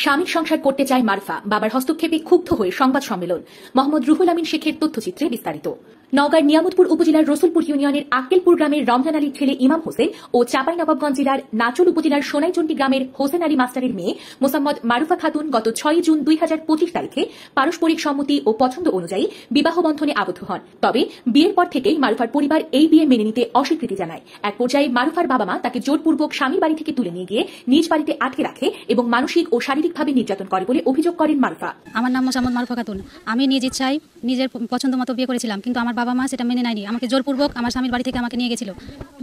স্বামীর সংসার করতে চায় মারফা, বাবার হস্তক্ষেপে ক্ষুব্ধ হয়ে সংবাদ সম্মেলন। মোহাম্মদ রুহুল আমিন শেখের তথ্যচিত্রে বিস্তারিত। নওগাঁর নিয়ামতপুর উপজেলার রসুলপুর ইউনিয়নের আক্কেলপুর গ্রামের রমজান আলীর ছেলে ইমাম হোসেন ও চাঁপাইনবাবগঞ্জ জেলার নাচল উপজেলার সোনাইচন্ডী গ্রামের হোসেন আলী মাস্টারের মেয়ে মোসাম্মদ মারুফা খাতুন গত 6 জুন 2025 তারিখে পারস্পরিক সম্মতি ও পছন্দ অনুযায়ী বিবাহ বন্ধনে আবদ্ধ হন। তবে বিয়ের পর থেকেই মারুফার পরিবার এই বিয়ে মেনে নিতে অস্বীকৃতি জানায়। এক পর্যায়ে মারুফার বাবা মা তাকে জোরপূর্বক স্বামীর বাড়ি থেকে তুলে নিয়ে গিয়ে নিজ বাড়িতে আটকে রাখে এবং মানসিক ও শারীরিকভাবে নির্যাতন করে বলে অভিযোগ করেন মারুফা। আমার নাম মোসাম্মদ মারুফা খাতুন। আমি নিজ ইচ্ছায় নিজের পছন্দ মতো বিয়ে করেছিলাম, কিন্তু আমার বাবা মা সেটা মেনে নেয়নি। আমাকে জোরপূর্বক আমার স্বামীর বাড়ি থেকে আমাকে নিয়ে গেছিল,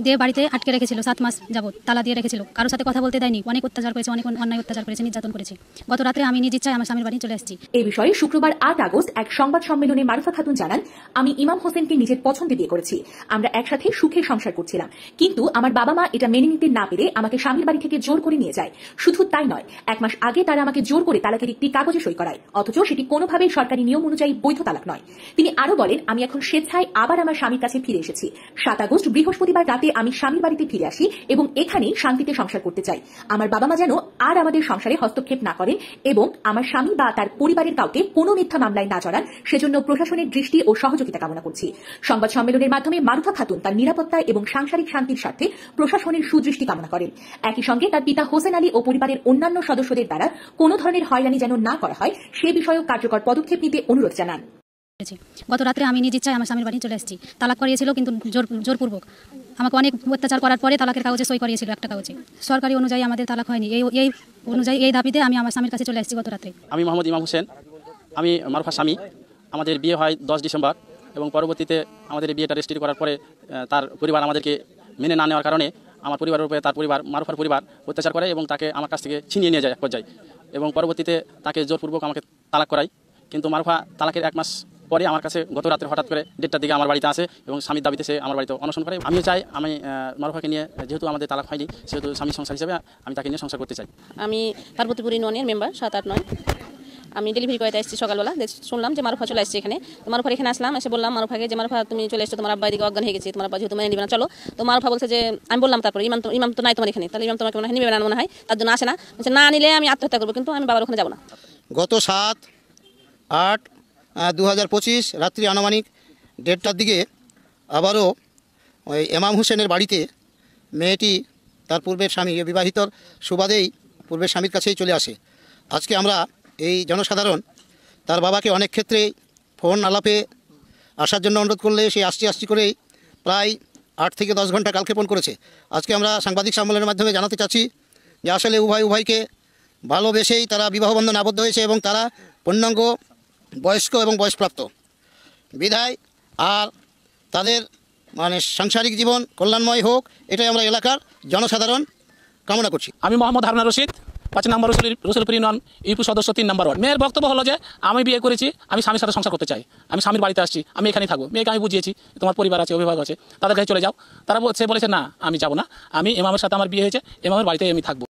দিয়ে বাড়িতে আটকে রেখেছিল 7 মাস যাবত, তালা দিয়ে রেখেছিল। কারোর সাথে কথা বলতে দেয়নি, অনেক অত্যাচার করেছে, অনেক অন্যায় অত্যাচার করেছে, নির্যাতন করেছে। গত রাতে আমি নিজ ইচ্ছায় আমার স্বামীর বাড়ি চলে এসেছি। এই বিষয়ে শুক্রবার 8 আগস্ট এক সংবাদ সম্মেলনে মারুফা খাতুন জানান, আমি ইমাম হোসেনকে নিজের পছন্দে বিয়ে করেছি। আমরা একসাথে সুখে সংসার করছিলাম, কিন্তু আমার বাবা মা এটা মেনে নিতে না পেরে আমাকে স্বামীর বাড়ি থেকে জোর করে নিয়ে যায়। শুধু তাই নয়, 1 মাস আগে তারা আমাকে জোর করে তালাকের একটি কাগজে সই করায়, অথচ সেটি কোনোভাবেই সরকারি নিয়ম অনুযায়ী বৈধ তালাক নয়। তিনি আরো বলেন, আমি এখন স্বেচ্ছায় আবার আমার স্বামীর কাছে ফিরে এসেছি। 7 আগস্ট বৃহস্পতিবার রাতে আমি স্বামীর বাড়িতে ফিরে আসি এবং এখানেই শান্তিতে সংসার করতে চাই। আমার বাবা মা যেন আর আমাদের সংসারে হস্তক্ষেপ না করেন এবং আমার স্বামী বা তার পরিবারের কাউকে কোনো মিথ্যা মামলায় না জড়ান, সেজন্য প্রশাসনের দৃষ্টি ও সহযোগিতা কামনা করছি। সংবাদ সম্মেলনের মাধ্যমে মারুফা খাতুন তার নিরাপত্তা এবং সাংসারিক শান্তির স্বার্থে প্রশাসনের সুদৃষ্টি কামনা করেন। একই সঙ্গে তার পিতা হোসেন আলী ও পরিবারের অন্যান্য সদস্যদের দ্বারা কোনো ধরনের হয়রানি যেন না করা হয় সে বিষয়েও কার্যকর পদক্ষেপ নিতে অনুরোধ জানান। গত রাত্রে আমি নিজ ইচ্ছায় আমার স্বামীর বাড়ি চলে এসেছি। তালাক করিয়েছিল, কিন্তু জোরপূর্বক আমাকে অনেক অত্যাচার করার পরে তালাকের কাগজে সই করিয়েছিল, একটা কাগজে। সরকারি অনুযায়ী আমাদের তালাক হয়নি। এই অনুযায়ী এই দাবিতে আমি আমার স্বামীর কাছে চলে এসেছি গত রাত্রে। আমি মোহাম্মদ ইমাম হোসেন, আমি মারুফার স্বামী। আমাদের বিয়ে হয় 10 ডিসেম্বর এবং পরবর্তীতে আমাদের বিয়েটা রেজিস্ট্রি করার পরে তার পরিবার আমাদেরকে মেনে না নেওয়ার কারণে আমার পরিবারের উপরে তার পরিবার, মারুফার পরিবার অত্যাচার করে এবং তাকে আমার কাছ থেকে ছিনিয়ে নিয়ে যায় এক পর্যায়ে, এবং পরবর্তীতে তাকে জোরপূর্বক আমাকে তালাক করায়। কিন্তু মারুফা তালাকের 1 মাস পরে আমার কাছে গত রাত্রে হঠাৎ করে 1:30টার দিকে আমার বাড়িতে আসে এবং স্বামীর দাবিতে সে আমার বাড়িতে অনশন করে। আমিও চাই আমি মারুফাকে নিয়ে, যেহেতু আমাদের তালাক হয়নি, সেহেতু স্বামী সংসার হিসেবে আমি তাকে নিয়ে সংসার করতে চাই। আমি পার্বতীপুর ইউনিয়নের মেম্বার 7, 8, 9। আমি ডেলিভারি করতে এসেছি সকালবেলা, শুনলাম যে মারুফা চলে আসছে এখানে। তো মারুফার এখানে আসলাম, এসে বললাম মারুফাকে যে মারুফা তুমি চলে এসছো, তোমার আব্বা এদিকে অজ্ঞান হয়ে গেছে, তোমার আব্বা যেহেতু মেনে নিবে না, চলো। তো মারুফা বলছে যে, আমি বললাম তারপরে ইমাম তো নাই তোমার এখানে, তাহলে ইমাম তোমাকে মনে হয় নিবে না, মনে হয় তার জন্য আসে না। বলছে না নিলে আমি আত্মহত্যা করবো, কিন্তু আমি বাবার ওখানে যাবো না। গত 7/8/2025 রাত্রি আনুমানিক 1:30টার দিকে আবারও ওই ইমাম হোসেনের বাড়িতে মেয়েটি তার পূর্বের স্বামী বিবাহিতর সুবাদেই পূর্বের স্বামীর কাছেই চলে আসে। আজকে আমরা এই জনসাধারণ তার বাবাকে অনেক ক্ষেত্রে ফোন আলাপে আসার জন্য অনুরোধ করলে সে আসছি করেই প্রায় 8 থেকে 10 ঘন্টা কালক্ষেপণ করেছে। আজকে আমরা সাংবাদিক সম্মেলনের মাধ্যমে জানাতে চাচ্ছি যে আসলে উভয়কে ভালোবেসেই তারা বিবাহবন্ধনে আবদ্ধ হয়েছে এবং তারা পূর্ণাঙ্গ বয়স্ক এবং বয়সপ্রাপ্ত বিধায় আর তাদের সাংসারিক জীবন কল্যাণময় হোক, এটাই আমরা এলাকার জনসাধারণ কামনা করছি। আমি মোহাম্মদ হারুন রশিদ, 5 নম্বর রসুলপুর ইউনিয়ন ইউপি সদস্য 3 নম্বর ওয়ার্ড। মেয়ের বক্তব্য হলো যে আমি বিয়ে করেছি, আমি স্বামীর সাথে সংসার করতে চাই, আমি স্বামীর বাড়িতে আসছি, আমি এখানেই থাকবো। মেয়েকে আমি বুঝিয়েছি তোমার পরিবার আছে, অভিভাবক আছে, তাদের কাছে চলে যাও। তারা বলেছে না, আমি যাবো না, আমি ইমামের সাথে আমার বিয়ে হয়েছে, ইমামের বাড়িতে আমি থাকবো।